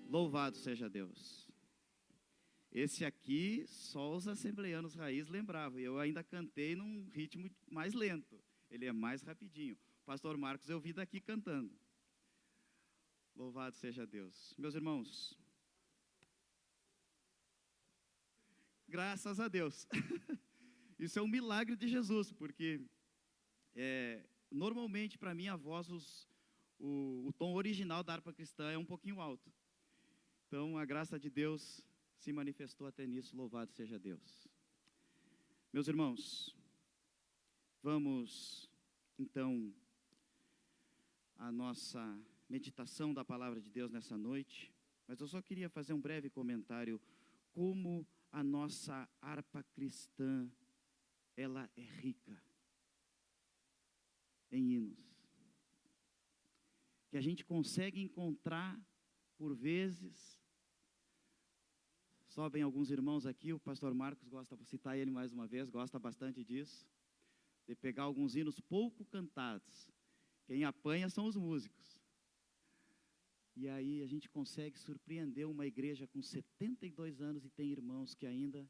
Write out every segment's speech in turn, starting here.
Louvado seja Deus. Esse aqui, só os assembleianos raiz lembravam. Eu ainda cantei num ritmo mais lento. Ele é mais rapidinho. Pastor Marcos, eu vi daqui cantando. Louvado seja Deus. Meus irmãos, graças a Deus. Isso é um milagre de Jesus, porque normalmente para mim a voz, o tom original da harpa cristã é um pouquinho alto. Então a graça de Deus se manifestou até nisso, louvado seja Deus. Meus irmãos, vamos então à nossa meditação da palavra de Deus nessa noite, mas eu só queria fazer um breve comentário como a nossa harpa cristã, ela é rica em hinos, que a gente consegue encontrar por vezes. Sobem alguns irmãos aqui, o pastor Marcos gosta, vou citar ele mais uma vez, gosta bastante disso, de pegar alguns hinos pouco cantados. Quem apanha são os músicos. E aí a gente consegue surpreender uma igreja com 72 anos e tem irmãos que ainda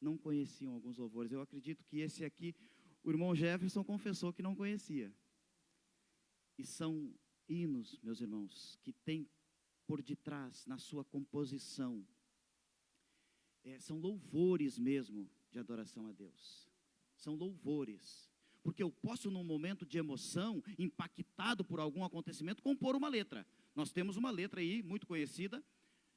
não conheciam alguns louvores. Eu acredito que esse aqui, o irmão Jefferson confessou que não conhecia. E são hinos, meus irmãos, que tem por detrás, na sua composição, são louvores mesmo de adoração a Deus. São louvores. Porque eu posso, num momento de emoção, impactado por algum acontecimento, compor uma letra. Nós temos uma letra aí, muito conhecida,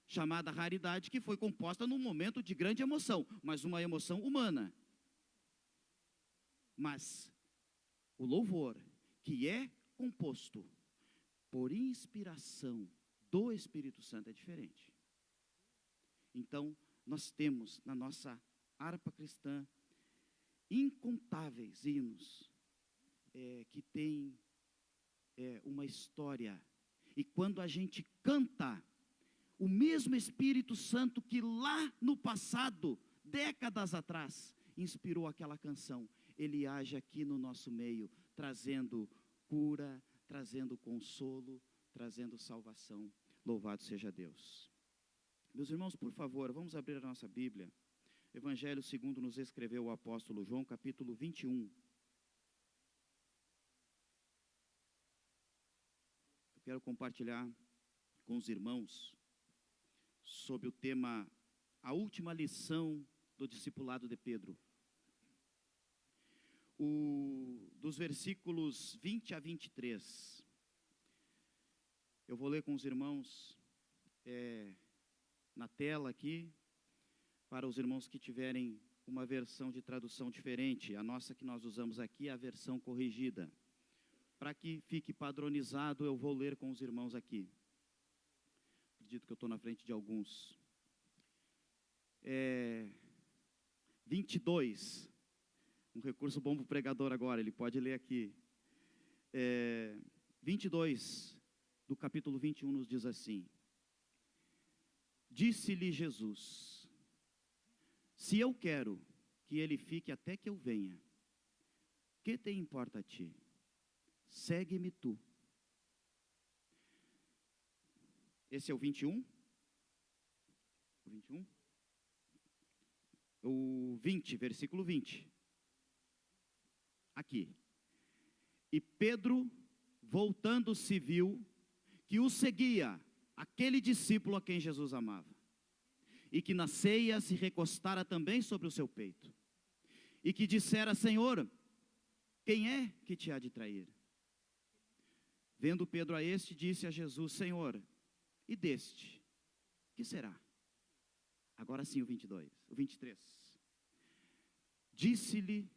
chamada Raridade, que foi composta num momento de grande emoção, mas uma emoção humana. Mas o louvor, que é composto por inspiração do Espírito Santo, é diferente. Então, nós temos na nossa harpa cristã incontáveis hinos que têm uma história. E quando a gente canta, o mesmo Espírito Santo que lá no passado, décadas atrás, inspirou aquela canção, ele age aqui no nosso meio, trazendo cura, trazendo consolo, trazendo salvação. Louvado seja Deus. Meus irmãos, por favor, vamos abrir a nossa Bíblia. Evangelho segundo nos escreveu o apóstolo João, capítulo 21. Eu quero compartilhar com os irmãos sobre o tema, a última lição do discipulado de Pedro. Dos versículos 20 a 23. Eu vou ler com os irmãos na tela aqui, para os irmãos que tiverem uma versão de tradução diferente. A nossa que nós usamos aqui é a versão corrigida. Para que fique padronizado, eu vou ler com os irmãos aqui. Acredito que eu estou na frente de alguns. 22. Um recurso bom para o pregador agora, ele pode ler aqui. 22, do capítulo 21, nos diz assim: Disse-lhe Jesus: se eu quero que ele fique até que eu venha, que te importa a ti? Segue-me tu. Esse é o 21? O 21? O 20, versículo 20. Aqui. E Pedro, voltando-se, viu que o seguia aquele discípulo a quem Jesus amava, e que na ceia se recostara também sobre o seu peito, e que dissera: Senhor, quem é que te há de trair? Vendo Pedro a este, disse a Jesus: Senhor, e deste, que será? Agora sim o 22, o 23. Disse-lhe,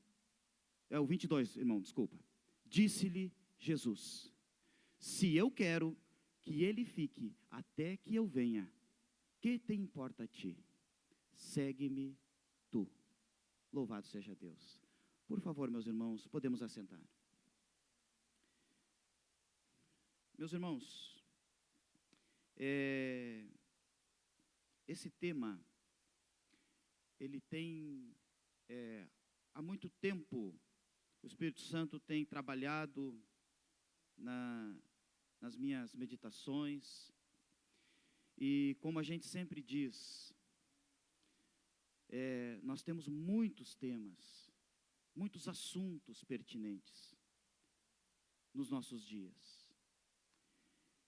o 22, irmão, desculpa. Disse-lhe Jesus: se eu quero que ele fique até que eu venha, que te importa a ti? Segue-me tu. Louvado seja Deus. Por favor, meus irmãos, podemos assentar. Meus irmãos, esse tema, ele tem, há muito tempo, o Espírito Santo tem trabalhado nas minhas meditações, E como a gente sempre diz, nós temos muitos temas, muitos assuntos pertinentes nos nossos dias.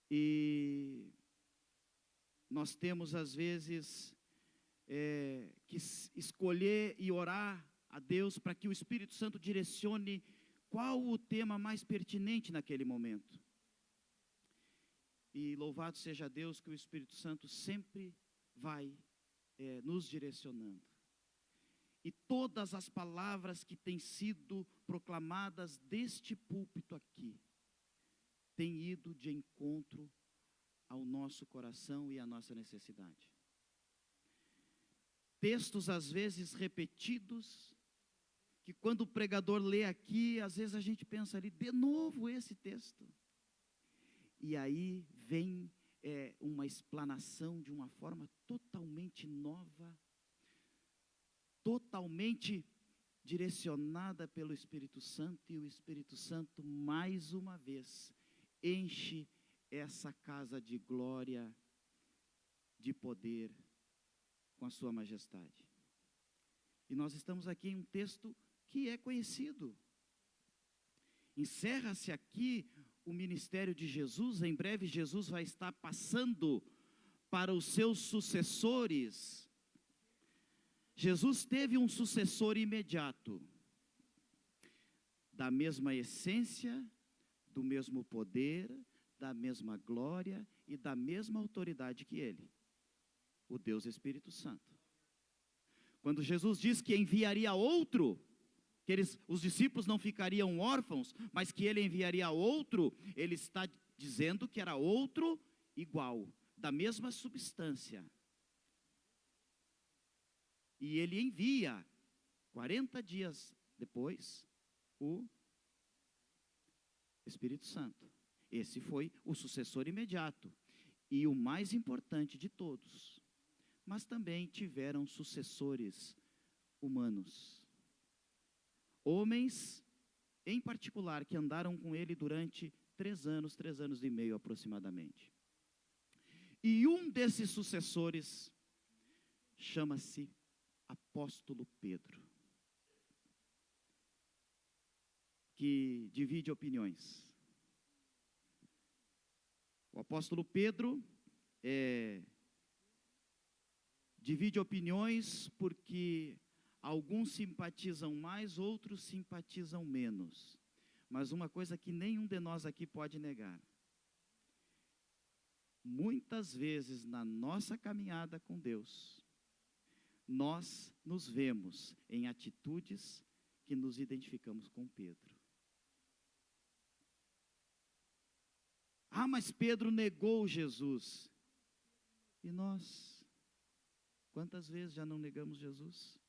E nós temos, às vezes, que escolher e orar a Deus para que o Espírito Santo direcione qual o tema mais pertinente naquele momento. E louvado seja Deus que o Espírito Santo sempre vai nos direcionando. E todas as palavras que têm sido proclamadas deste púlpito aqui, têm ido de encontro ao nosso coração e à nossa necessidade. Textos às vezes repetidos, que quando o pregador lê aqui, às vezes a gente pensa ali, de novo esse texto. E aí vem uma explanação de uma forma totalmente nova, totalmente direcionada pelo Espírito Santo, e o Espírito Santo, mais uma vez, enche essa casa de glória, de poder, com a sua majestade. E nós estamos aqui em um texto que é conhecido. Encerra-se aqui o ministério de Jesus. Em breve Jesus vai estar passando para os seus sucessores. Jesus teve um sucessor imediato, da mesma essência, do mesmo poder, da mesma glória e da mesma autoridade que ele, o Deus Espírito Santo. Quando Jesus diz que enviaria outro, que os discípulos não ficariam órfãos, mas que ele enviaria outro, ele está dizendo que era outro igual, da mesma substância. E ele envia, 40 dias depois, o Espírito Santo. Esse foi o sucessor imediato e o mais importante de todos. Mas também tiveram sucessores humanos. Homens, em particular, que andaram com ele durante 3 anos e meio aproximadamente. E um desses sucessores chama-se Apóstolo Pedro, que divide opiniões. O apóstolo Pedro divide opiniões porque alguns simpatizam mais, outros simpatizam menos. Mas uma coisa que nenhum de nós aqui pode negar: muitas vezes na nossa caminhada com Deus, nós nos vemos em atitudes que nos identificamos com Pedro. Ah, mas Pedro negou Jesus. E nós? Quantas vezes já não negamos Jesus?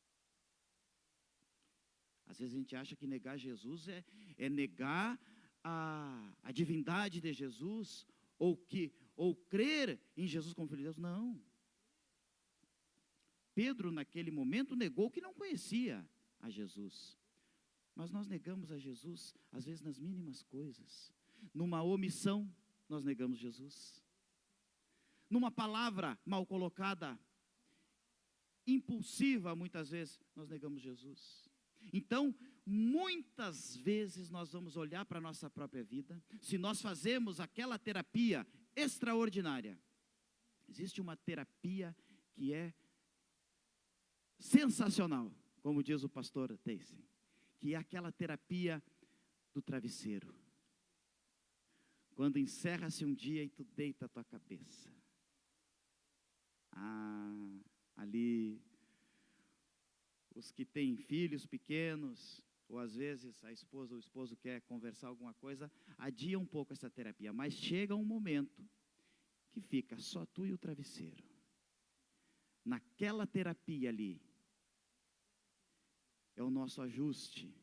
Às vezes a gente acha que negar Jesus é negar a divindade de Jesus, ou crer em Jesus como Filho de Deus. Não. Pedro, naquele momento, negou que não conhecia a Jesus. Mas nós negamos a Jesus, às vezes, nas mínimas coisas. Numa omissão, nós negamos Jesus. Numa palavra mal colocada, impulsiva, muitas vezes, nós negamos Jesus. Então, muitas vezes nós vamos olhar para a nossa própria vida. Se nós fazemos aquela terapia extraordinária, existe uma terapia que é sensacional, como diz o pastor Teyssen, que é aquela terapia do travesseiro. Quando encerra-se um dia e tu deita a tua cabeça. Ali, os que têm filhos pequenos, ou às vezes a esposa ou o esposo quer conversar alguma coisa, adia um pouco essa terapia, mas chega um momento que fica só tu e o travesseiro. Naquela terapia ali, é o nosso ajuste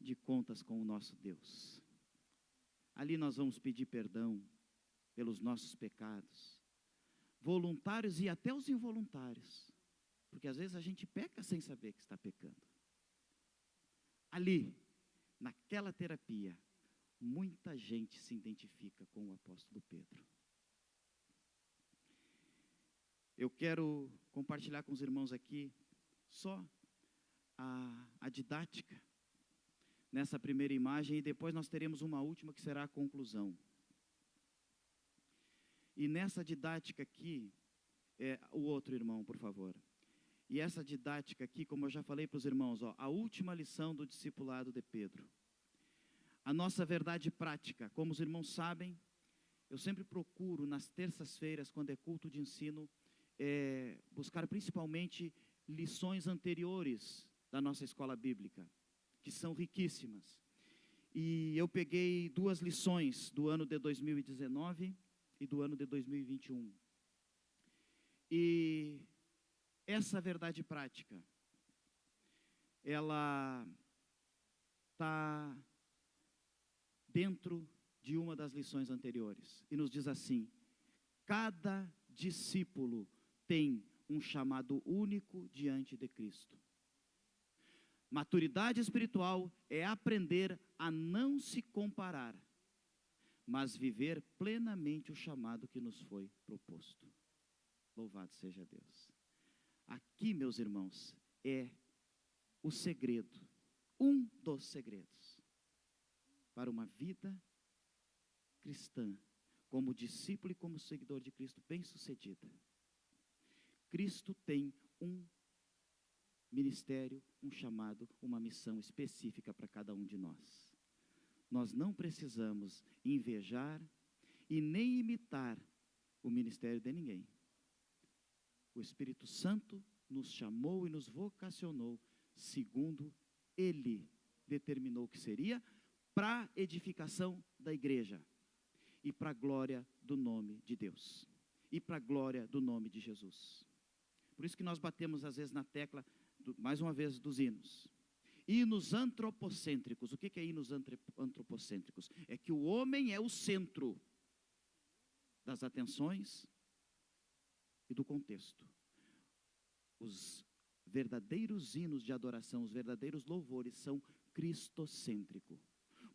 de contas com o nosso Deus. Ali nós vamos pedir perdão pelos nossos pecados, voluntários e até os involuntários, porque às vezes a gente peca sem saber que está pecando. Ali, naquela terapia, muita gente se identifica com o apóstolo Pedro. eu quero compartilhar com os irmãos aqui só a didática nessa primeira imagem, e depois nós teremos uma última que será a conclusão. E nessa didática aqui, o outro irmão, por favor. E essa didática aqui, como eu já falei para os irmãos, a última lição do discipulado de Pedro. A nossa verdade prática, como os irmãos sabem, eu sempre procuro nas terças-feiras, quando é culto de ensino, buscar principalmente lições anteriores da nossa escola bíblica, que são riquíssimas. E eu peguei 2 lições do ano de 2019 e do ano de 2021. E essa verdade prática, ela está dentro de uma das lições anteriores. E nos diz assim: cada discípulo tem um chamado único diante de Cristo. Maturidade espiritual é aprender a não se comparar, mas viver plenamente o chamado que nos foi proposto. Louvado seja Deus. Aqui, meus irmãos, é o segredo, um dos segredos, para uma vida cristã, como discípulo e como seguidor de Cristo bem-sucedida. Cristo tem um ministério, um chamado, uma missão específica para cada um de nós. Nós não precisamos invejar e nem imitar o ministério de ninguém. O Espírito Santo nos chamou e nos vocacionou segundo Ele determinou que seria, para a edificação da igreja e para a glória do nome de Deus e para a glória do nome de Jesus. Por isso que nós batemos às vezes na tecla, mais uma vez, dos hinos. Hinos antropocêntricos. O que é hinos antropocêntricos? É que o homem é o centro das atenções e do contexto. Os verdadeiros hinos de adoração, os verdadeiros louvores são cristocêntricos.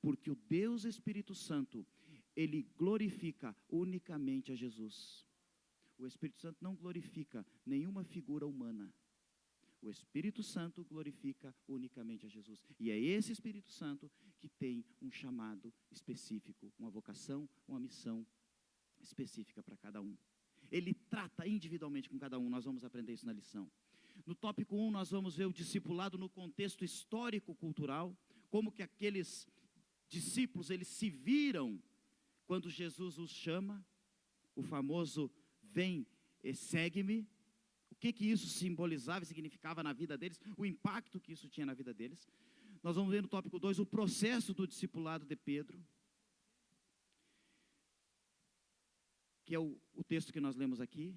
Porque o Deus Espírito Santo, Ele glorifica unicamente a Jesus. O Espírito Santo não glorifica nenhuma figura humana. O Espírito Santo glorifica unicamente a Jesus. E é esse Espírito Santo que tem um chamado específico, uma vocação, uma missão específica para cada um. Ele trata individualmente com cada um, nós vamos aprender isso na lição. No tópico 1, nós vamos ver o discipulado no contexto histórico-cultural, como que aqueles discípulos, eles se viram quando Jesus os chama, o famoso vem e segue-me. O que isso simbolizava e significava na vida deles, o impacto que isso tinha na vida deles. Nós vamos ver no tópico 2 o processo do discipulado de Pedro, que é o texto que nós lemos aqui.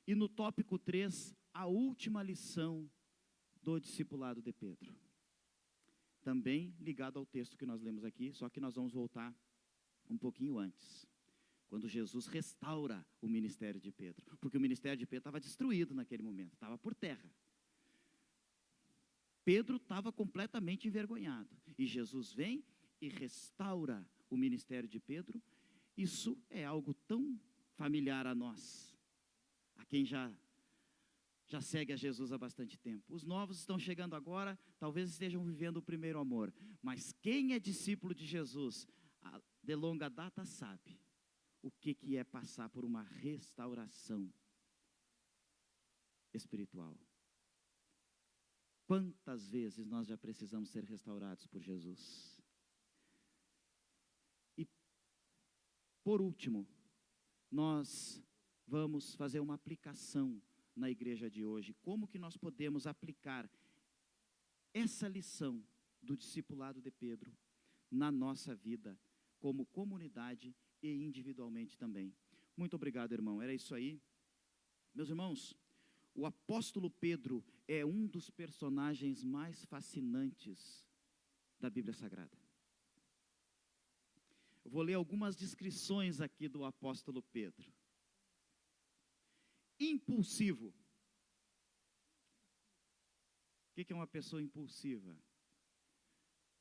E no tópico 3, a última lição do discipulado de Pedro. Também ligado ao texto que nós lemos aqui, só que nós vamos voltar um pouquinho antes. Quando Jesus restaura o ministério de Pedro. Porque o ministério de Pedro estava destruído naquele momento, estava por terra. Pedro estava completamente envergonhado. E Jesus vem e restaura o ministério de Pedro. Isso é algo tão familiar a nós, a quem já segue a Jesus há bastante tempo. Os novos estão chegando agora, talvez estejam vivendo o primeiro amor. Mas quem é discípulo de Jesus, de longa data, sabe o que é passar por uma restauração espiritual. Quantas vezes nós já precisamos ser restaurados por Jesus? E, por último, nós vamos fazer uma aplicação na igreja de hoje. Como que nós podemos aplicar essa lição do discipulado de Pedro na nossa vida, como comunidade e individualmente também. Muito obrigado, irmão. Era isso aí. Meus irmãos, o apóstolo Pedro é um dos personagens mais fascinantes da Bíblia Sagrada. Eu vou ler algumas descrições aqui do apóstolo Pedro. Impulsivo. O que é uma pessoa impulsiva?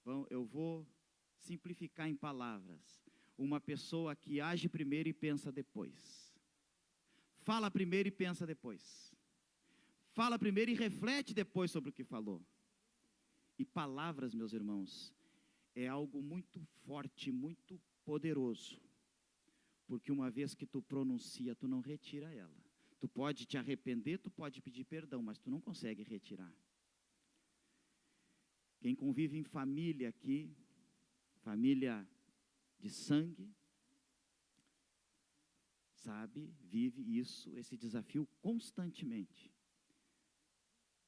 Bom, eu vou simplificar em palavras. Uma pessoa que age primeiro e pensa depois. Fala primeiro e pensa depois. Fala primeiro e reflete depois sobre o que falou. E palavras, meus irmãos, é algo muito forte, muito poderoso. Porque uma vez que tu pronuncia, tu não retira ela. Tu pode te arrepender, tu pode pedir perdão, mas tu não consegue retirar. Quem convive em família aqui, família de sangue, sabe, vive isso, esse desafio constantemente.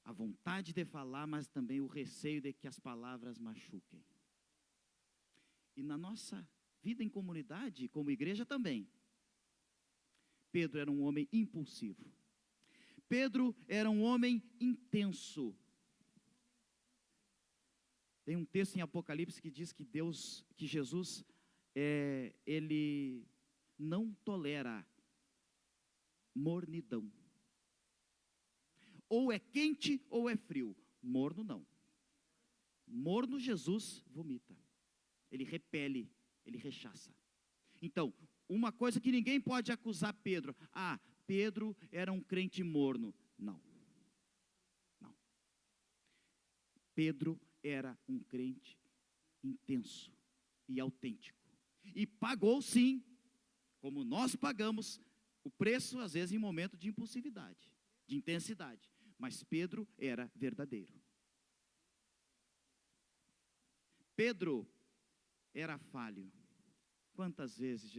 A vontade de falar, mas também o receio de que as palavras machuquem. E na nossa vida em comunidade, como igreja também, Pedro era um homem impulsivo. Pedro era um homem intenso. Tem um texto em Apocalipse que diz que Jesus, ele não tolera mornidão. Ou é quente ou é frio. Morno não. Morno Jesus vomita. Ele repele, ele rechaça. Então, uma coisa que ninguém pode acusar Pedro. Ah, Pedro era um crente morno. Não. Não. Pedro era um crente intenso e autêntico. E pagou sim, como nós pagamos, o preço às vezes em momento de impulsividade, de intensidade. Mas Pedro era verdadeiro. Pedro era falho. Quantas vezes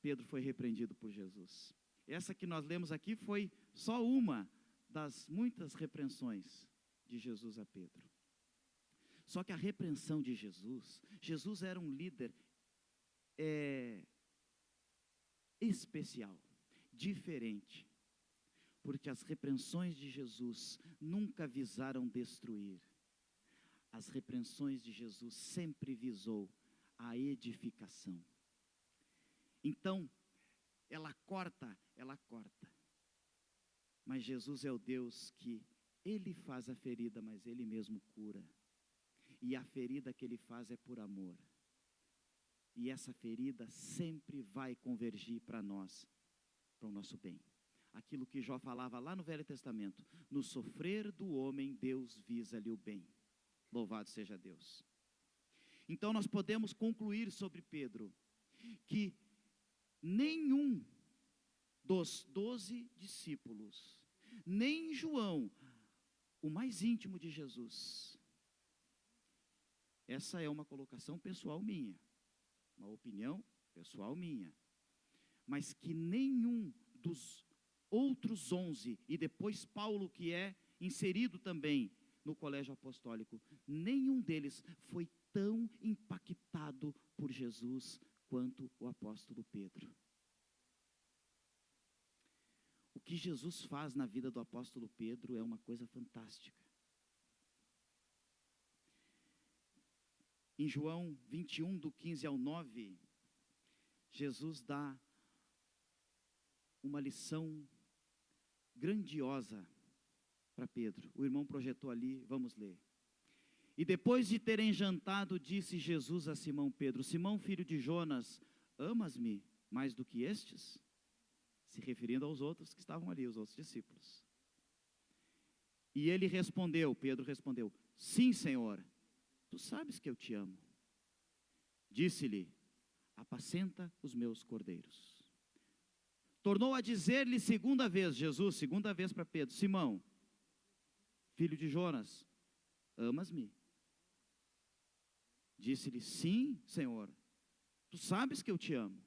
Pedro foi repreendido por Jesus? Essa que nós lemos aqui foi só uma das muitas repreensões de Jesus a Pedro. Só que a repreensão de Jesus era um líder especial, diferente. Porque as repreensões de Jesus nunca visaram destruir. As repreensões de Jesus sempre visou a edificação. Então, ela corta. Mas Jesus é o Deus que Ele faz a ferida, mas Ele mesmo cura. E a ferida que Ele faz é por amor. E essa ferida sempre vai convergir para nós, para o nosso bem. Aquilo que Jó falava lá no Velho Testamento. No sofrer do homem, Deus visa-lhe o bem. Louvado seja Deus. Então nós podemos concluir sobre Pedro, que nenhum dos 12 discípulos, nem João, o mais íntimo de Jesus, essa é uma colocação pessoal minha, uma opinião pessoal minha, mas que nenhum dos outros 11, e depois Paulo, que é inserido também no colégio apostólico, nenhum deles foi tão impactado por Jesus quanto o apóstolo Pedro. O que Jesus faz na vida do apóstolo Pedro é uma coisa fantástica. Em João 21, do 15 ao 9, Jesus dá uma lição grandiosa para Pedro. O irmão projetou ali, vamos ler. E depois de terem jantado, disse Jesus a Simão Pedro: Simão, filho de Jonas, amas-me mais do que estes? Se referindo aos outros que estavam ali, os outros discípulos. E ele respondeu, Pedro respondeu: sim, Senhor, tu sabes que eu te amo. Disse-lhe: apacenta os meus cordeiros. Tornou a dizer-lhe segunda vez, Jesus, segunda vez para Pedro: Simão, filho de Jonas, amas-me? Disse-lhe: sim, Senhor, tu sabes que eu te amo.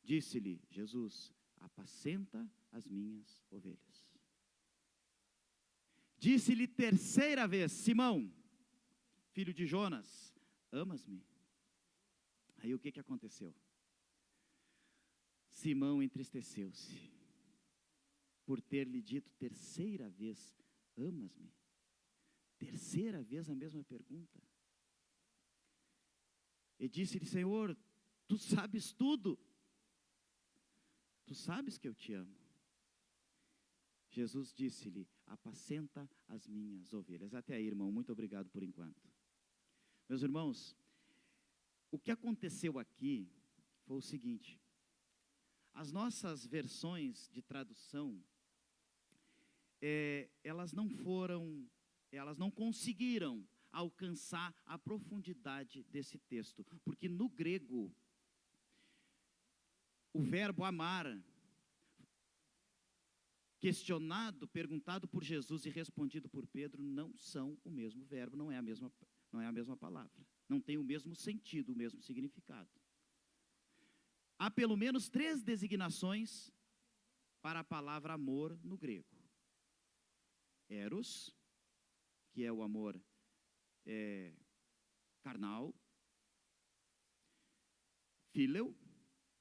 Disse-lhe Jesus: apacenta as minhas ovelhas. Disse-lhe terceira vez: Simão, filho de Jonas, amas-me? Aí o que aconteceu? Simão entristeceu-se por ter lhe dito terceira vez: amas-me? Terceira vez a mesma pergunta. E disse-lhe: Senhor, tu sabes tudo. Tu sabes que eu te amo. Jesus disse-lhe: apacenta as minhas ovelhas. Até aí, irmão, muito obrigado por enquanto. Meus irmãos, o que aconteceu aqui foi o seguinte: As nossas versões de tradução, elas não conseguiram alcançar a profundidade desse texto, porque no grego, o verbo amar, questionado, perguntado por Jesus e respondido por Pedro, não são o mesmo verbo, não é a mesma palavra, não tem o mesmo sentido, o mesmo significado. Há pelo menos 3 designações para a palavra amor no grego. Eros, que é o amor carnal. Phileo,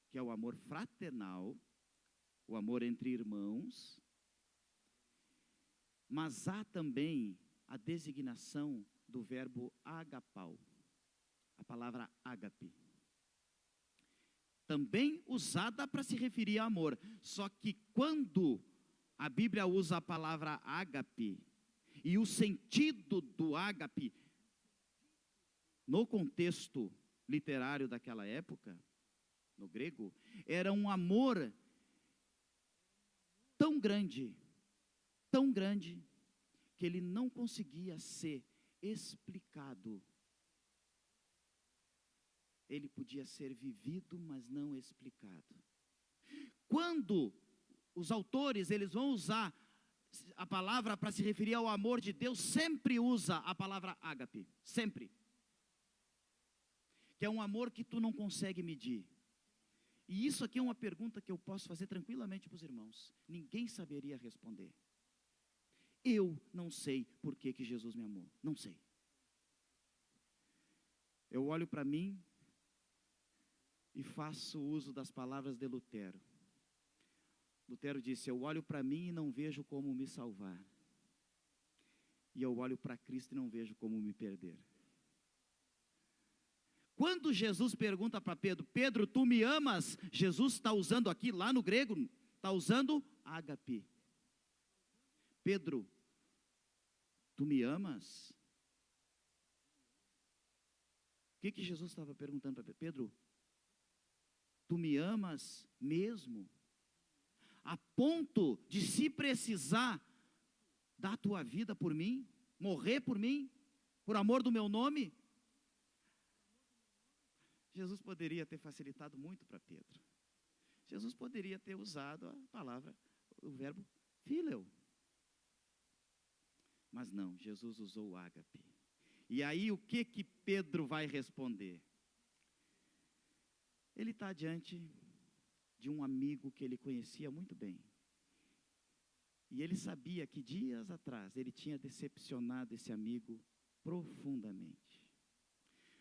que é o amor fraternal, o amor entre irmãos. Mas há também a designação do verbo agapau, a palavra ágape, também usada para se referir a amor. Só que quando a Bíblia usa a palavra ágape, e o sentido do ágape, no contexto literário daquela época, no grego, era um amor tão grande, que ele não conseguia ser explicado. Ele podia ser vivido, mas não explicado. Quando os autores, eles vão usar a palavra para se referir ao amor de Deus, sempre usa a palavra ágape, sempre. Que é um amor que tu não consegue medir. E isso aqui é uma pergunta que eu posso fazer tranquilamente para os irmãos. Ninguém saberia responder. Eu não sei por que Jesus me amou. Não sei. Eu olho para mim e faço uso das palavras de Lutero. Lutero disse: eu olho para mim e não vejo como me salvar. E eu olho para Cristo e não vejo como me perder. Quando Jesus pergunta para Pedro: Pedro, tu me amas? Jesus está usando aqui, lá no grego, está usando ágape. Pedro, tu me amas? O que Jesus estava perguntando para Pedro? Pedro, tu me amas mesmo? A ponto de, se precisar, dar a tua vida por mim? Morrer por mim? Por amor do meu nome? Jesus poderia ter facilitado muito para Pedro. Jesus poderia ter usado a palavra, o verbo phileo. Mas não, Jesus usou o ágape. E aí o que Pedro vai responder? Ele está diante de um amigo que ele conhecia muito bem. E ele sabia que dias atrás ele tinha decepcionado esse amigo profundamente.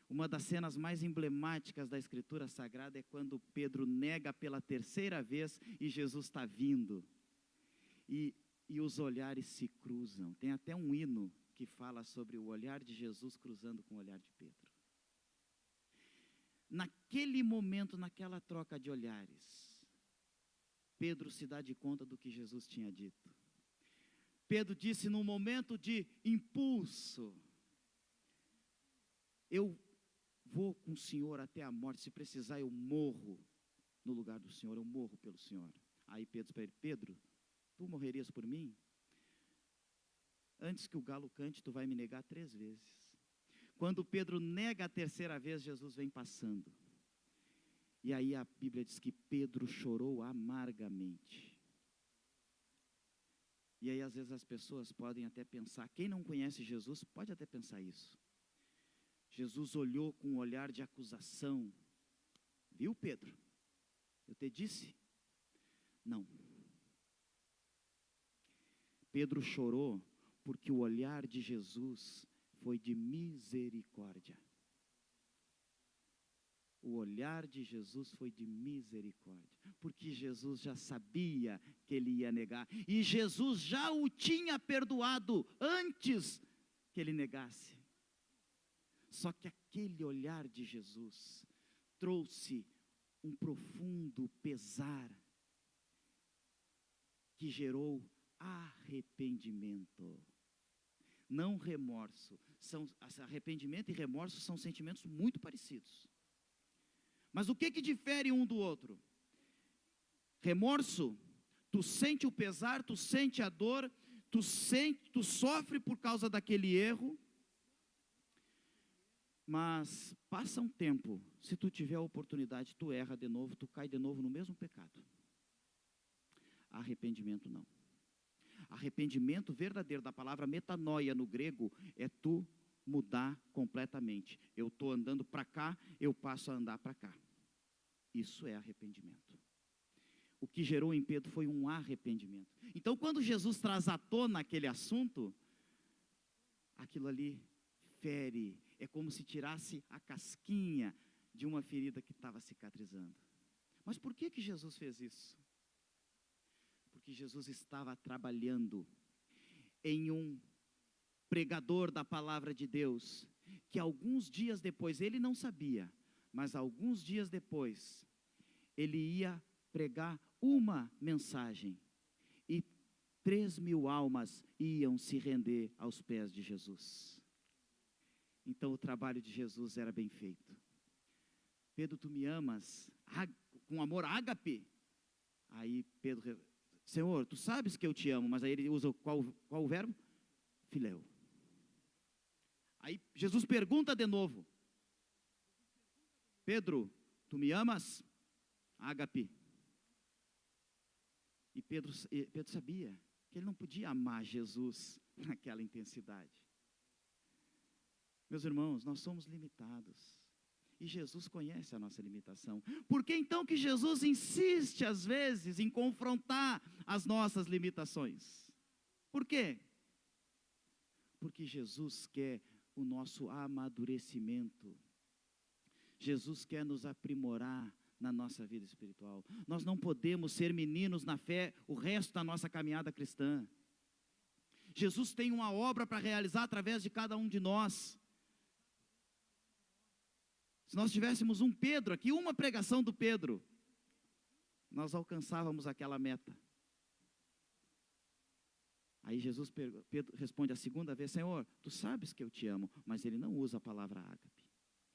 Uma das cenas mais emblemáticas da Escritura Sagrada é quando Pedro nega pela 3ª vez e Jesus está vindo. E os olhares se cruzam. Tem até um hino que fala sobre o olhar de Jesus cruzando com o olhar de Pedro. Naquele momento, naquela troca de olhares, Pedro se dá de conta do que Jesus tinha dito. Pedro disse num momento de impulso: eu vou com o Senhor até a morte, se precisar eu morro no lugar do Senhor, eu morro pelo Senhor. Aí Pedro disse para ele: Pedro, tu morrerias por mim? Antes que o galo cante, tu vai me negar 3 vezes. Quando Pedro nega a 3ª vez, Jesus vem passando. E aí a Bíblia diz que Pedro chorou amargamente. E aí às vezes as pessoas podem até pensar, quem não conhece Jesus pode até pensar isso. Jesus olhou com um olhar de acusação. Viu, Pedro? Eu te disse? Não. Pedro chorou porque o olhar de Jesus foi de misericórdia. O olhar de Jesus foi de misericórdia, porque Jesus já sabia que ele ia negar, e Jesus já o tinha perdoado antes que ele negasse. Só que aquele olhar de Jesus trouxe um profundo pesar, que gerou arrependimento, não remorso. Arrependimento e remorso são sentimentos muito parecidos. Mas o que difere um do outro? remorso, tu sente o pesar, tu sente a dor, tu sofre por causa daquele erro, mas passa um tempo, se tu tiver a oportunidade, tu erra de novo, tu cai de novo no mesmo pecado. Arrependimento não. Arrependimento verdadeiro, da palavra metanoia no grego, é tu mudar completamente. Eu estou andando para cá, eu passo a andar para cá. Isso é arrependimento. O que gerou em Pedro foi um arrependimento. Então, quando Jesus traz à tona aquele assunto, aquilo ali fere, é como se tirasse a casquinha de uma ferida que estava cicatrizando. Mas por que Jesus fez isso? Porque Jesus estava trabalhando em um pregador da palavra de Deus, que alguns dias depois, ele não sabia, mas alguns dias depois, ele ia pregar uma mensagem, e 3.000 almas iam se render aos pés de Jesus. Então o trabalho de Jesus era bem feito. Pedro, tu me amas, com amor ágape. Aí Pedro, Senhor, tu sabes que eu te amo, mas aí ele usa qual o verbo? Filéu. Aí Jesus pergunta de novo, Pedro, tu me amas? Ágape. E Pedro sabia que ele não podia amar Jesus naquela intensidade. Meus irmãos, nós somos limitados. E Jesus conhece a nossa limitação. Por que então que Jesus insiste às vezes em confrontar as nossas limitações? Por quê? Porque Jesus quer o nosso amadurecimento. Jesus quer nos aprimorar na nossa vida espiritual. Nós não podemos ser meninos na fé o resto da nossa caminhada cristã. Jesus tem uma obra para realizar através de cada um de nós. Se nós tivéssemos um Pedro aqui, uma pregação do Pedro, nós alcançávamos aquela meta. Aí Pedro responde a segunda vez, Senhor, tu sabes que eu te amo, mas ele não usa a palavra ágape.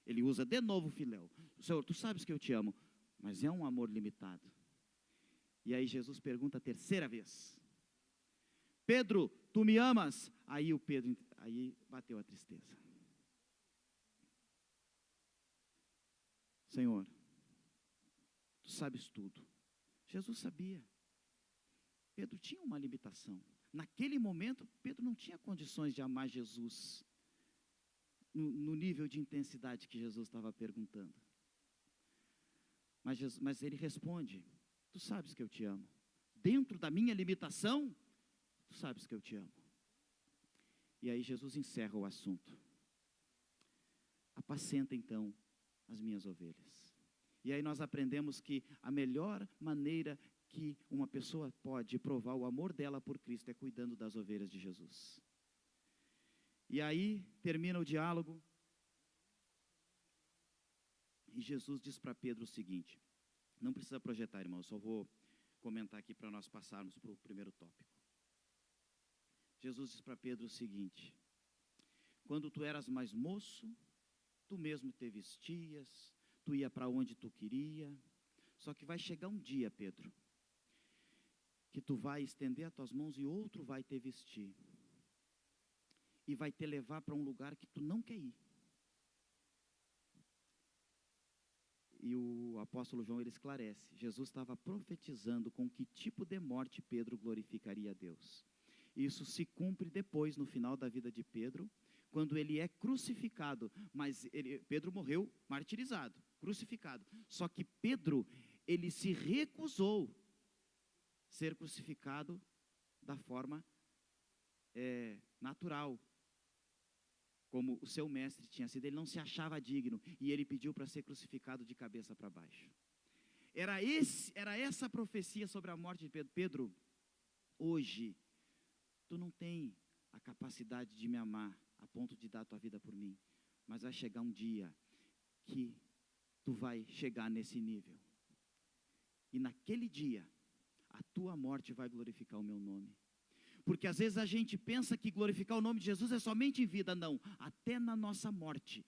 Ele usa de novo filéu. Senhor, tu sabes que eu te amo, mas é um amor limitado. E aí Jesus pergunta a terceira vez, Pedro, tu me amas? Aí aí bateu a tristeza. Senhor, tu sabes tudo. Jesus sabia. Pedro tinha uma limitação. Naquele momento, Pedro não tinha condições de amar Jesus no nível de intensidade que Jesus estava perguntando. Mas ele responde, tu sabes que eu te amo. Dentro da minha limitação, tu sabes que eu te amo. E aí Jesus encerra o assunto. Apacenta então as minhas ovelhas. E aí nós aprendemos que a melhor maneira que uma pessoa pode provar o amor dela por Cristo é cuidando das ovelhas de Jesus. E aí termina o diálogo. E Jesus diz para Pedro o seguinte, não precisa projetar, irmão, só vou comentar aqui para nós passarmos para o primeiro tópico. Jesus diz para Pedro o seguinte, quando tu eras mais moço, tu mesmo te vestias, tu ia para onde tu queria, só que vai chegar um dia, Pedro, que tu vai estender as tuas mãos e outro vai te vestir, e vai te levar para um lugar que tu não quer ir. E o apóstolo João, ele esclarece, Jesus estava profetizando com que tipo de morte Pedro glorificaria a Deus. Isso se cumpre depois, no final da vida de Pedro, quando ele é crucificado, mas Pedro morreu martirizado, crucificado. Só que Pedro, ele se recusou a ser crucificado da forma natural, como o seu mestre tinha sido. Ele não se achava digno, e ele pediu para ser crucificado de cabeça para baixo. Era essa a profecia sobre a morte de Pedro. Pedro, hoje, tu não tem a capacidade de me amar a ponto de dar tua vida por mim, mas vai chegar um dia que tu vai chegar nesse nível, e naquele dia a tua morte vai glorificar o meu nome. Porque às vezes a gente pensa que glorificar o nome de Jesus é somente em vida. Não, até na nossa morte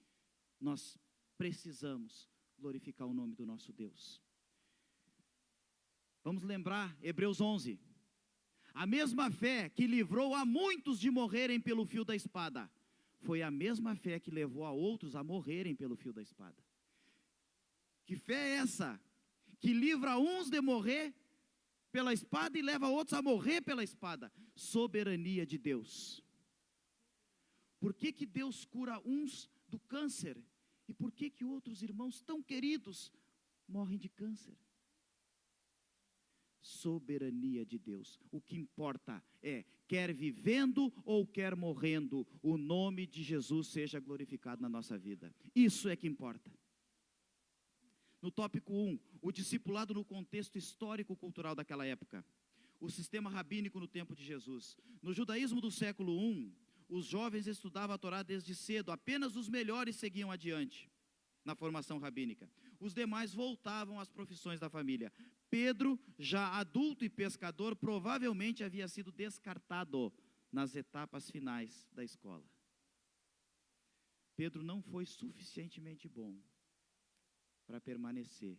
nós precisamos glorificar o nome do nosso Deus. Vamos lembrar Hebreus 11. A mesma fé que livrou a muitos de morrerem pelo fio da espada, foi a mesma fé que levou a outros a morrerem pelo fio da espada. Que fé é essa? Que livra uns de morrer pela espada e leva outros a morrer pela espada. Soberania de Deus. Por que que Deus cura uns do câncer? E por que que outros irmãos tão queridos morrem de câncer? Soberania de Deus. O que importa é, quer vivendo ou quer morrendo, o nome de Jesus seja glorificado na nossa vida. Isso é que importa. No tópico 1, o discipulado no contexto histórico-cultural daquela época. O sistema rabínico no tempo de Jesus. No judaísmo do século I, os jovens estudavam a Torá desde cedo, apenas os melhores seguiam adiante na formação rabínica. Os demais voltavam às profissões da família. Pedro, já adulto e pescador, provavelmente havia sido descartado nas etapas finais da escola. Pedro não foi suficientemente bom para permanecer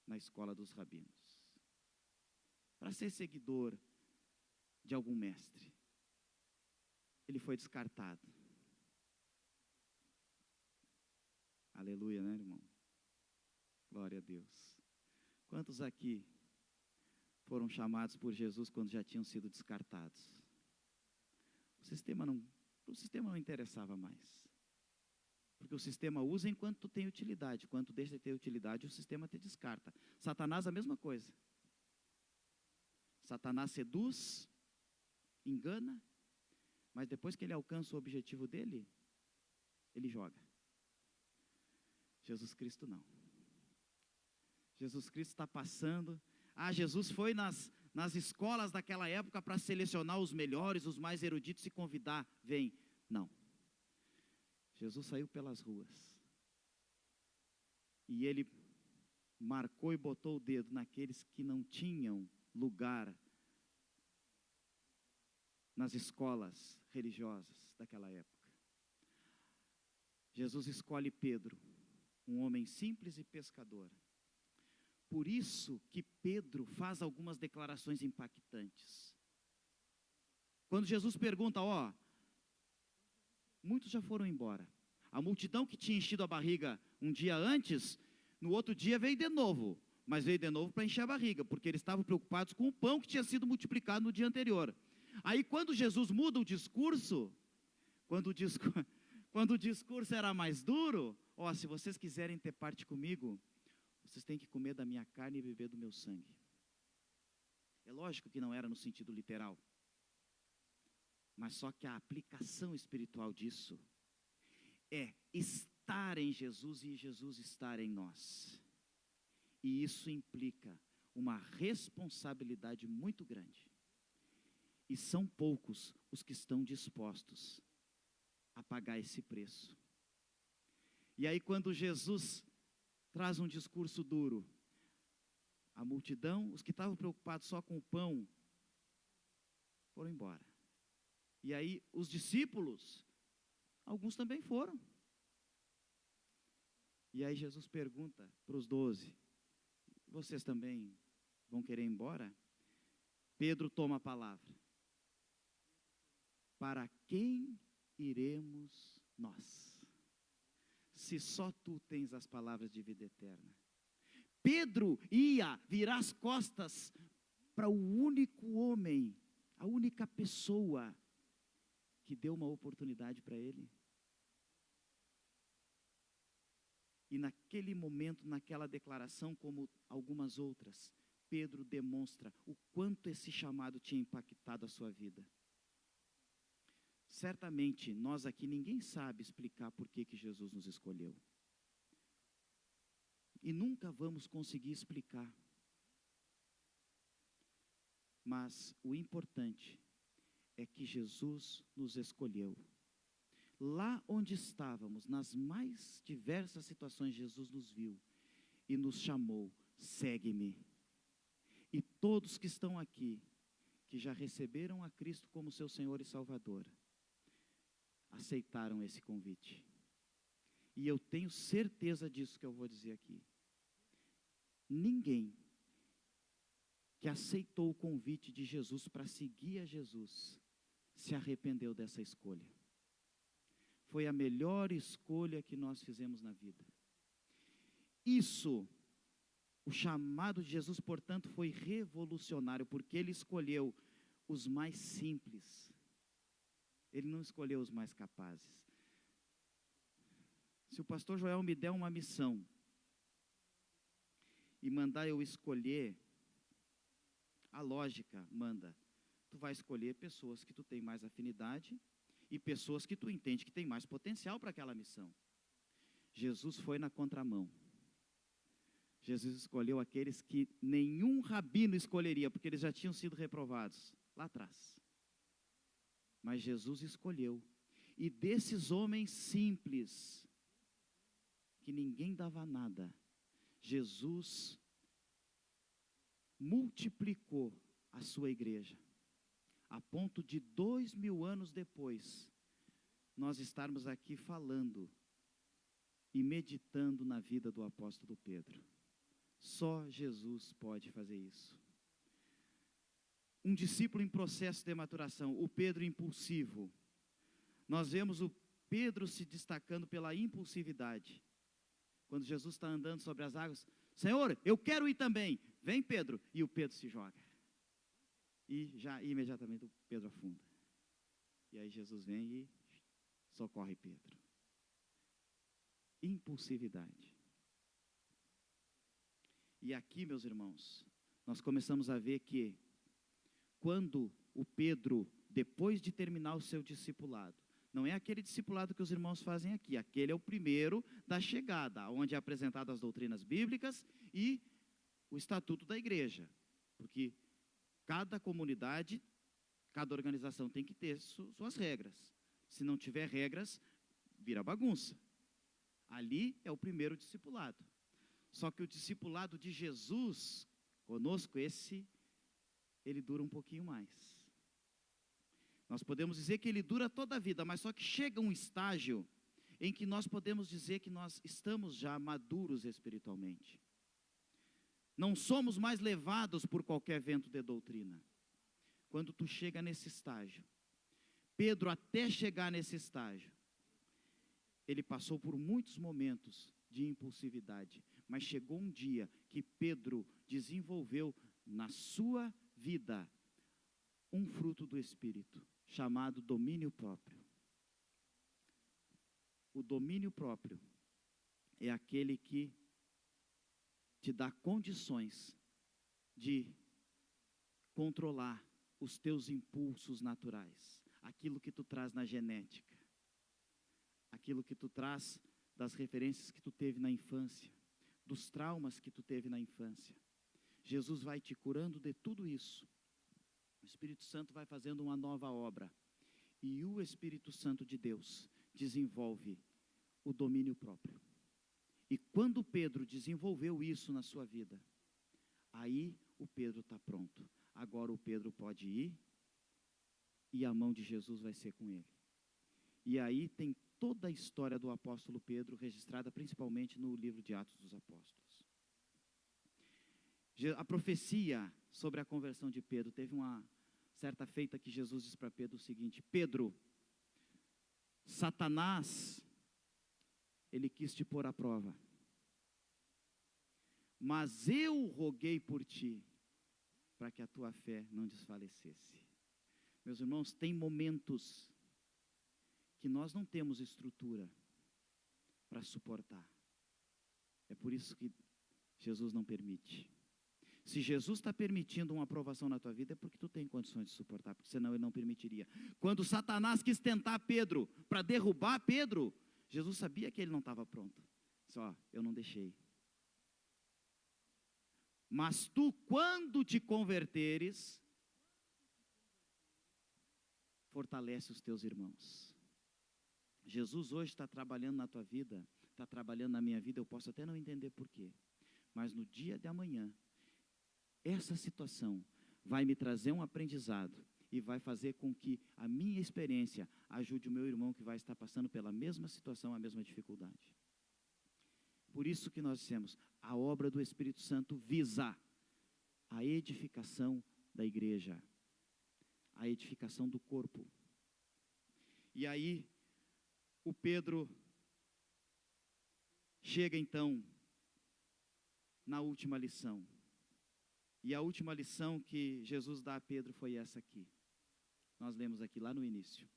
na escola dos rabinos, para ser seguidor de algum mestre. Ele foi descartado. Aleluia, né, irmão? Glória a Deus. Quantos aqui foram chamados por Jesus quando já tinham sido descartados? O sistema não interessava mais. Porque o sistema usa enquanto tem utilidade. Quando deixa de ter utilidade, o sistema te descarta. Satanás, a mesma coisa. Satanás seduz, engana, mas depois que ele alcança o objetivo dele, ele joga. Jesus Cristo não. Jesus Cristo está passando. Jesus foi nas escolas daquela época para selecionar os melhores, os mais eruditos e convidar. Vem. Não. Jesus saiu pelas ruas. E ele marcou e botou o dedo naqueles que não tinham lugar nas escolas religiosas daquela época. Jesus escolhe Pedro, um homem simples e pescador. Por isso que Pedro faz algumas declarações impactantes. Quando Jesus pergunta, muitos já foram embora. A multidão que tinha enchido a barriga um dia antes, no outro dia veio de novo. Mas veio de novo para encher a barriga, porque eles estavam preocupados com o pão que tinha sido multiplicado no dia anterior. Aí quando Jesus muda o discurso, quando o discurso era mais duro, se vocês quiserem ter parte comigo, vocês têm que comer da minha carne e beber do meu sangue. É lógico que não era no sentido literal. Mas só que a aplicação espiritual disso é estar em Jesus e Jesus estar em nós. E isso implica uma responsabilidade muito grande. E são poucos os que estão dispostos a pagar esse preço. E aí quando Jesus traz um discurso duro, a multidão, os que estavam preocupados só com o pão, foram embora. E aí os discípulos, alguns também foram. E aí Jesus pergunta para os 12, vocês também vão querer ir embora? Pedro toma a palavra. Para quem iremos nós? Se só tu tens as palavras de vida eterna. Pedro ia virar as costas para o único homem, a única pessoa que deu uma oportunidade para ele. E naquele momento, naquela declaração, como algumas outras, Pedro demonstra o quanto esse chamado tinha impactado a sua vida. Certamente, nós aqui, ninguém sabe explicar por que Jesus nos escolheu. E nunca vamos conseguir explicar. Mas o importante é que Jesus nos escolheu. Lá onde estávamos, nas mais diversas situações, Jesus nos viu e nos chamou, segue-me. E todos que estão aqui, que já receberam a Cristo como seu Senhor e Salvador, aceitaram esse convite. E eu tenho certeza disso que eu vou dizer aqui. Ninguém que aceitou o convite de Jesus para seguir a Jesus, se arrependeu dessa escolha. Foi a melhor escolha que nós fizemos na vida. Isso, o chamado de Jesus, portanto, foi revolucionário, porque ele escolheu os mais simples. Ele não escolheu os mais capazes. Se o pastor Joel me der uma missão e mandar eu escolher, a lógica manda, tu vai escolher pessoas que tu tem mais afinidade e pessoas que tu entende que tem mais potencial para aquela missão. Jesus foi na contramão. Jesus escolheu aqueles que nenhum rabino escolheria, porque eles já tinham sido reprovados lá atrás. Mas Jesus escolheu. E desses homens simples, que ninguém dava nada, Jesus multiplicou a sua igreja, a ponto de 2000 anos depois, nós estarmos aqui falando e meditando na vida do apóstolo Pedro. Só Jesus pode fazer isso. Um discípulo em processo de maturação, o Pedro impulsivo. Nós vemos o Pedro se destacando pela impulsividade. Quando Jesus está andando sobre as águas, Senhor, eu quero ir também. Vem, Pedro. E o Pedro se joga. E já imediatamente o Pedro afunda. E aí Jesus vem e socorre Pedro. Impulsividade. E aqui, meus irmãos, nós começamos a ver que quando o Pedro, depois de terminar o seu discipulado, não é aquele discipulado que os irmãos fazem aqui, aquele é o primeiro da chegada, onde é apresentado as doutrinas bíblicas e o estatuto da igreja, porque cada comunidade, cada organização tem que ter suas regras. Se não tiver regras, vira bagunça. Ali é o primeiro discipulado. Só que o discipulado de Jesus, conosco, ele dura um pouquinho mais. Nós podemos dizer que ele dura toda a vida, mas só que chega um estágio em que nós podemos dizer que nós estamos já maduros espiritualmente. Não somos mais levados por qualquer vento de doutrina. Quando tu chega nesse estágio, Pedro, até chegar nesse estágio, ele passou por muitos momentos de impulsividade, mas chegou um dia que Pedro desenvolveu na sua vida um fruto do Espírito, chamado domínio próprio. O domínio próprio é aquele que te dá condições de controlar os teus impulsos naturais, aquilo que tu traz na genética, aquilo que tu traz das referências que tu teve na infância, dos traumas que tu teve na infância. Jesus vai te curando de tudo isso. O Espírito Santo vai fazendo uma nova obra. E o Espírito Santo de Deus desenvolve o domínio próprio. E quando Pedro desenvolveu isso na sua vida, aí o Pedro está pronto. Agora o Pedro pode ir e a mão de Jesus vai ser com ele. E aí tem toda a história do apóstolo Pedro, registrada principalmente no livro de Atos dos Apóstolos. A profecia sobre a conversão de Pedro, teve uma certa feita que Jesus diz para Pedro o seguinte: Pedro, Satanás, ele quis te pôr à prova, mas eu roguei por ti, para que a tua fé não desfalecesse. Meus irmãos, tem momentos que nós não temos estrutura para suportar. É por isso que Jesus não permite. Se Jesus está permitindo uma aprovação na tua vida, é porque tu tem condições de suportar, porque senão ele não permitiria. Quando Satanás quis tentar Pedro, para derrubar Pedro, Jesus sabia que ele não estava pronto. Só, eu não deixei. Mas tu, quando te converteres, fortalece os teus irmãos. Jesus hoje está trabalhando na tua vida, está trabalhando na minha vida, eu posso até não entender porquê, mas no dia de amanhã, essa situação vai me trazer um aprendizado e vai fazer com que a minha experiência ajude o meu irmão que vai estar passando pela mesma situação, a mesma dificuldade. Por isso que nós dissemos, a obra do Espírito Santo visa a edificação da igreja, a edificação do corpo. E aí, o Pedro chega então na última lição. E a última lição que Jesus dá a Pedro foi essa aqui. Nós lemos aqui lá no início.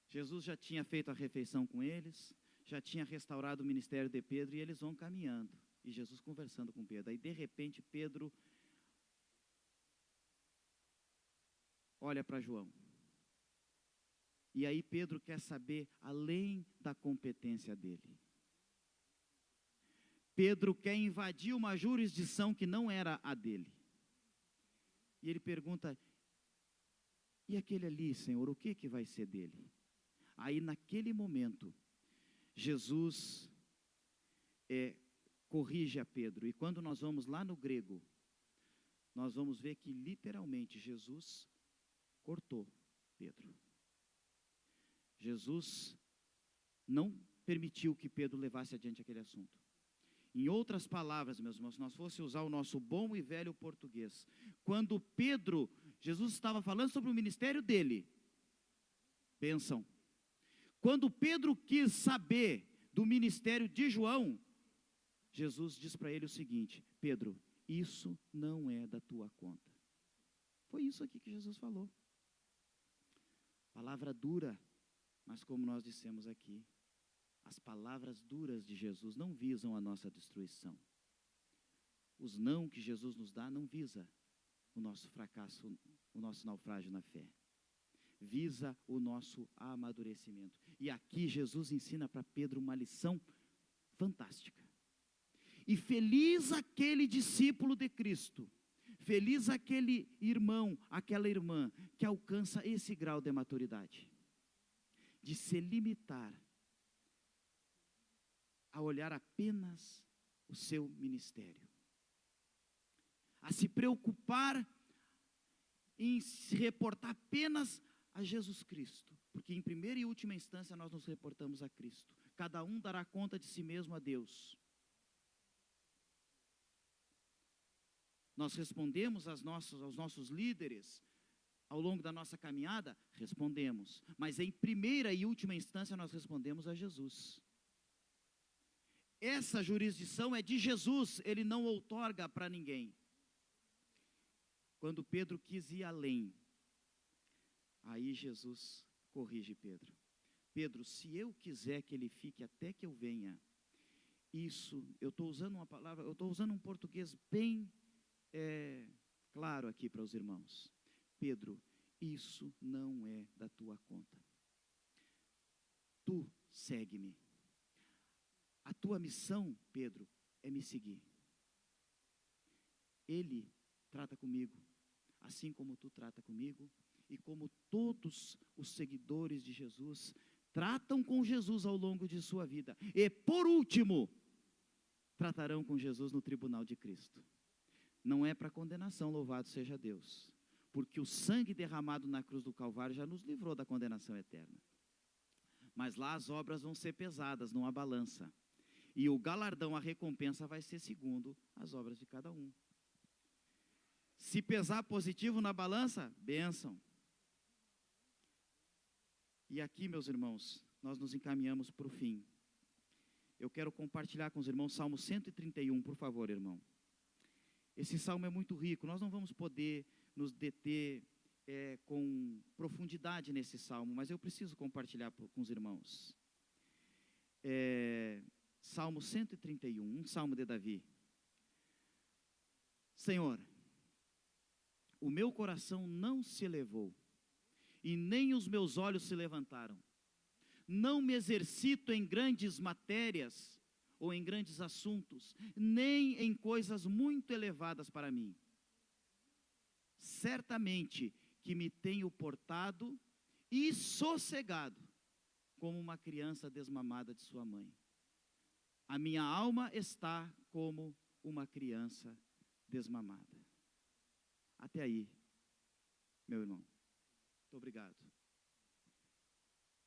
Jesus já tinha feito a refeição com eles, já tinha restaurado o ministério de Pedro, e eles vão caminhando. E Jesus conversando com Pedro. Aí, de repente, Pedro olha para João. E aí Pedro quer saber além da competência dele. Pedro quer invadir uma jurisdição que não era a dele. E ele pergunta: e aquele ali, Senhor, o que vai ser dele? Aí naquele momento, Jesus corrige a Pedro. E quando nós vamos lá no grego, nós vamos ver que literalmente Jesus cortou Pedro. Jesus não permitiu que Pedro levasse adiante aquele assunto. Em outras palavras, meus irmãos, se nós fôssemos usar o nosso bom e velho português, quando Pedro, Jesus estava falando sobre o ministério dele, bênção. Quando Pedro quis saber do ministério de João, Jesus diz para ele o seguinte: Pedro, isso não é da tua conta. Foi isso aqui que Jesus falou. Palavra dura, mas como nós dissemos aqui, as palavras duras de Jesus não visam a nossa destruição. Os não que Jesus nos dá não visa o nosso fracasso, o nosso naufrágio na fé. Visa o nosso amadurecimento. E aqui Jesus ensina para Pedro uma lição fantástica. E feliz aquele discípulo de Cristo, feliz aquele irmão, aquela irmã que alcança esse grau de maturidade, de se limitar a olhar apenas o seu ministério, a se preocupar em se reportar apenas a Jesus Cristo, porque em primeira e última instância nós nos reportamos a Cristo. Cada um dará conta de si mesmo a Deus. Nós respondemos aos nossos líderes ao longo da nossa caminhada? Respondemos. Mas em primeira e última instância nós respondemos a Jesus. Essa jurisdição é de Jesus, ele não outorga para ninguém. Quando Pedro quis ir além, aí Jesus corrige Pedro. Pedro, se eu quiser que ele fique até que eu venha, isso, eu estou usando uma palavra, eu estou usando um português bem claro aqui para os irmãos. Pedro, isso não é da tua conta. Tu segue-me. A tua missão, Pedro, é me seguir. Ele trata comigo, assim como tu trata comigo, e como todos os seguidores de Jesus tratam com Jesus ao longo de sua vida. E por último, tratarão com Jesus no tribunal de Cristo. Não é para condenação, louvado seja Deus, porque o sangue derramado na cruz do Calvário já nos livrou da condenação eterna. Mas lá as obras vão ser pesadas numa balança. E o galardão, a recompensa vai ser segundo as obras de cada um. Se pesar positivo na balança, bênção. E aqui, meus irmãos, nós nos encaminhamos para o fim. Eu quero compartilhar com os irmãos Salmo 131, por favor, irmão. Esse salmo é muito rico, nós não vamos poder nos deter com profundidade nesse salmo, mas eu preciso compartilhar com os irmãos. Salmo 131, um salmo de Davi. Senhor, o meu coração não se elevou, e nem os meus olhos se levantaram. Não me exercito em grandes matérias, ou em grandes assuntos, nem em coisas muito elevadas para mim. Certamente que me tenho portado e sossegado, como uma criança desmamada de sua mãe. A minha alma está como uma criança desmamada. Até aí, meu irmão. Muito obrigado.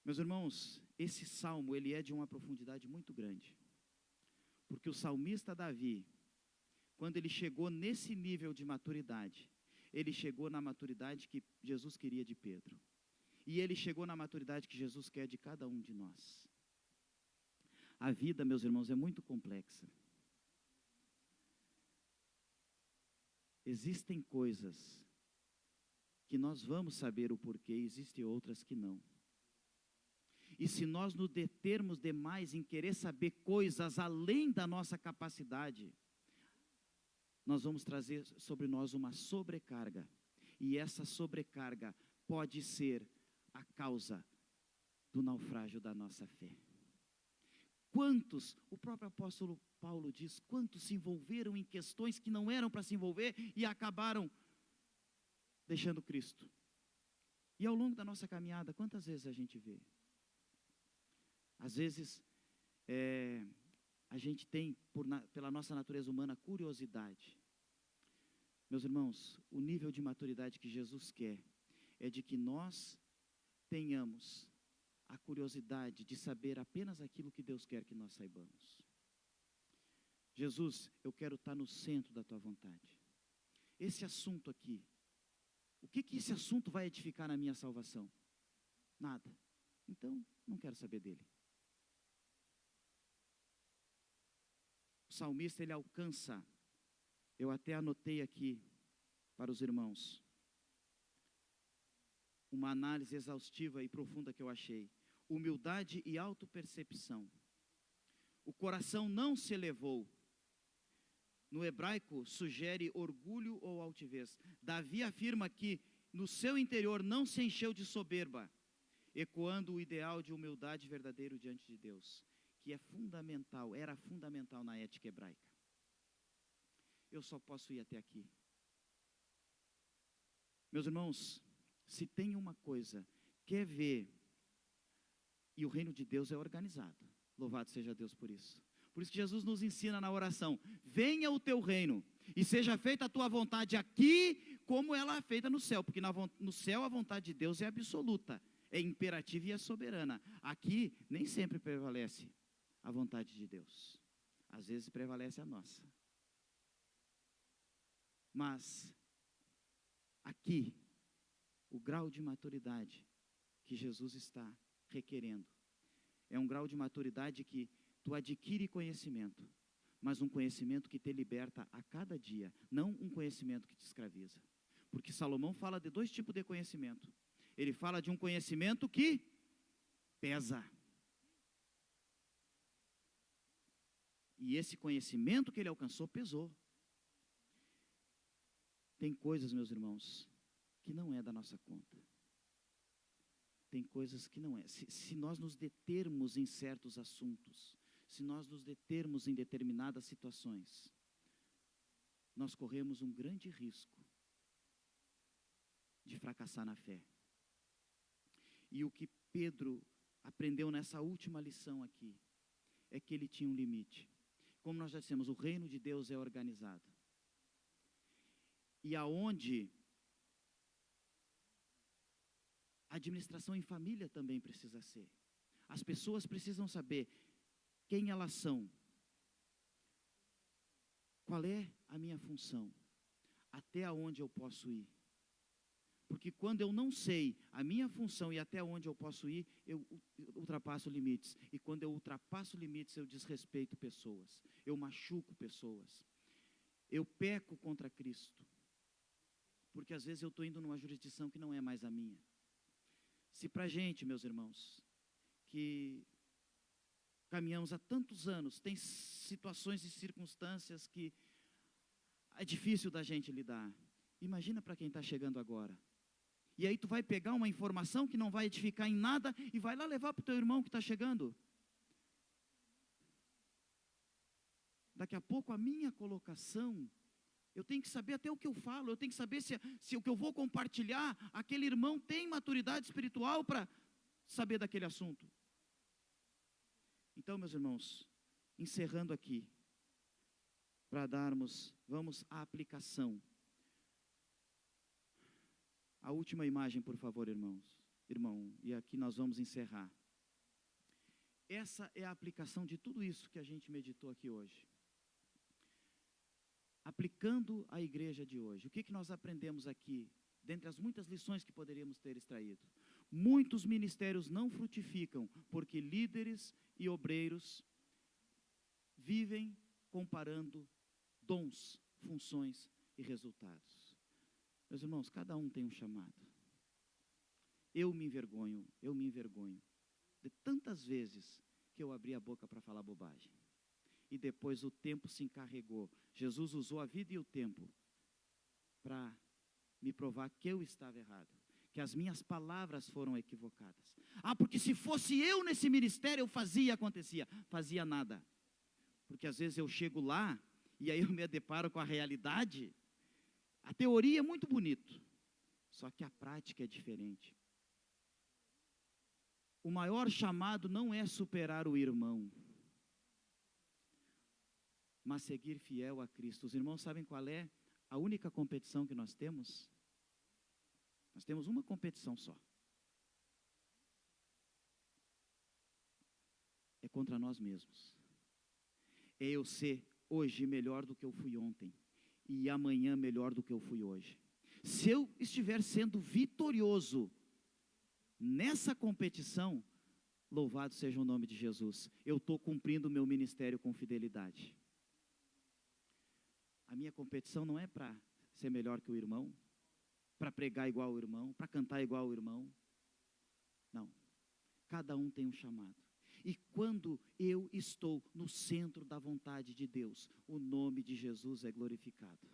Meus irmãos, esse salmo, ele é de uma profundidade muito grande. Porque o salmista Davi quando ele chegou nesse nível de maturidade, ele chegou na maturidade que Jesus queria de Pedro. E ele chegou na maturidade que Jesus quer de cada um de nós. A vida, meus irmãos, é muito complexa. Existem coisas que nós vamos saber o porquê, existem outras que não. E se nós nos determos demais em querer saber coisas além da nossa capacidade, nós vamos trazer sobre nós uma sobrecarga. E essa sobrecarga pode ser a causa do naufrágio da nossa fé. Quantos, o próprio apóstolo Paulo diz, quantos se envolveram em questões que não eram para se envolver e acabaram deixando Cristo. E ao longo da nossa caminhada, quantas vezes a gente vê? Às vezes, a gente tem, pela nossa natureza humana, curiosidade. Meus irmãos, o nível de maturidade que Jesus quer é de que nós tenhamos a curiosidade de saber apenas aquilo que Deus quer que nós saibamos. Jesus, eu quero estar no centro da tua vontade. Esse assunto aqui, o que esse assunto vai edificar na minha salvação? Nada. Então, não quero saber dele. O salmista, ele alcança, eu até anotei aqui para os irmãos, uma análise exaustiva e profunda que eu achei. Humildade e autopercepção. O coração não se elevou. No hebraico, sugere orgulho ou altivez. Davi afirma que no seu interior não se encheu de soberba, ecoando o ideal de humildade verdadeiro diante de Deus, que é fundamental, era fundamental na ética hebraica. Eu só posso ir até aqui. Meus irmãos, se tem uma coisa, quer ver, e o reino de Deus é organizado, louvado seja Deus por isso. Por isso que Jesus nos ensina na oração, venha o teu reino, e seja feita a tua vontade aqui, como ela é feita no céu, porque no céu a vontade de Deus é absoluta, é imperativa e é soberana. Aqui nem sempre prevalece a vontade de Deus, às vezes prevalece a nossa. Mas, aqui, o grau de maturidade que Jesus está requerendo é um grau de maturidade que tu adquire conhecimento, mas um conhecimento que te liberta a cada dia, não um conhecimento que te escraviza. Porque Salomão fala de 2 tipos de conhecimento. Ele fala de um conhecimento que pesa. E esse conhecimento que ele alcançou pesou. Tem coisas, meus irmãos, que não é da nossa conta. Tem coisas que não é. Se nós nos determos em certos assuntos, se nós nos determos em determinadas situações, nós corremos um grande risco de fracassar na fé. E o que Pedro aprendeu nessa última lição aqui, é que ele tinha um limite. Como nós já dissemos, o reino de Deus é organizado. E aonde a administração em família também precisa ser. As pessoas precisam saber quem elas são, qual é a minha função, até onde eu posso ir. Porque quando eu não sei a minha função e até onde eu posso ir, eu ultrapasso limites. E quando eu ultrapasso limites, eu desrespeito pessoas, eu machuco pessoas, eu peco contra Cristo. Porque às vezes eu estou indo numa jurisdição que não é mais a minha. Se para a gente, meus irmãos, que caminhamos há tantos anos, tem situações e circunstâncias que é difícil da gente lidar. Imagina para quem está chegando agora. E aí tu vai pegar uma informação que não vai edificar em nada e vai lá levar para o teu irmão que está chegando. Daqui a pouco a minha colocação, eu tenho que saber até o que eu falo, eu tenho que saber se o que eu vou compartilhar, aquele irmão tem maturidade espiritual para saber daquele assunto. Então, meus irmãos, encerrando aqui, vamos à aplicação. A última imagem, por favor, irmão, e aqui nós vamos encerrar. Essa é a aplicação de tudo isso que a gente meditou aqui hoje. aplicando a igreja de hoje, o que nós aprendemos aqui, dentre as muitas lições que poderíamos ter extraído? Muitos ministérios não frutificam, porque líderes e obreiros vivem comparando dons, funções e resultados. Meus irmãos, cada um tem um chamado. Eu me envergonho de tantas vezes que eu abri a boca para falar bobagem. E depois o tempo se encarregou. Jesus usou a vida e o tempo para me provar que eu estava errado, que as minhas palavras foram equivocadas. Porque se fosse eu nesse ministério, eu fazia e acontecia. Fazia nada. Porque às vezes eu chego lá, e aí eu me deparo com a realidade. A teoria é muito bonito, só que a prática é diferente. O maior chamado não é superar o irmão, mas seguir fiel a Cristo. Os irmãos sabem qual é a única competição que nós temos? Nós temos uma competição só. É contra nós mesmos. É eu ser hoje melhor do que eu fui ontem, e amanhã melhor do que eu fui hoje. Se eu estiver sendo vitorioso nessa competição, louvado seja o nome de Jesus, eu estou cumprindo o meu ministério com fidelidade. A minha competição não é para ser melhor que o irmão, para pregar igual ao irmão, para cantar igual ao irmão. Não. Cada um tem um chamado. E quando eu estou no centro da vontade de Deus, o nome de Jesus é glorificado.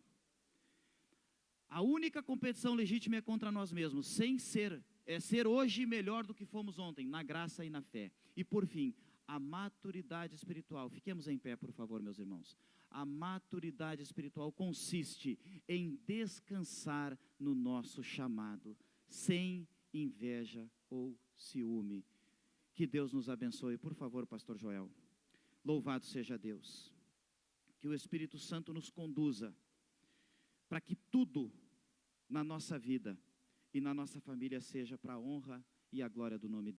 A única competição legítima é contra nós mesmos, ser hoje melhor do que fomos ontem, na graça e na fé. E por fim, a maturidade espiritual. Fiquemos em pé, por favor, meus irmãos. A maturidade espiritual consiste em descansar no nosso chamado, sem inveja ou ciúme. Que Deus nos abençoe. Por favor, pastor Joel. Louvado seja Deus. Que o Espírito Santo nos conduza para que tudo na nossa vida e na nossa família seja para a honra e a glória do nome dele.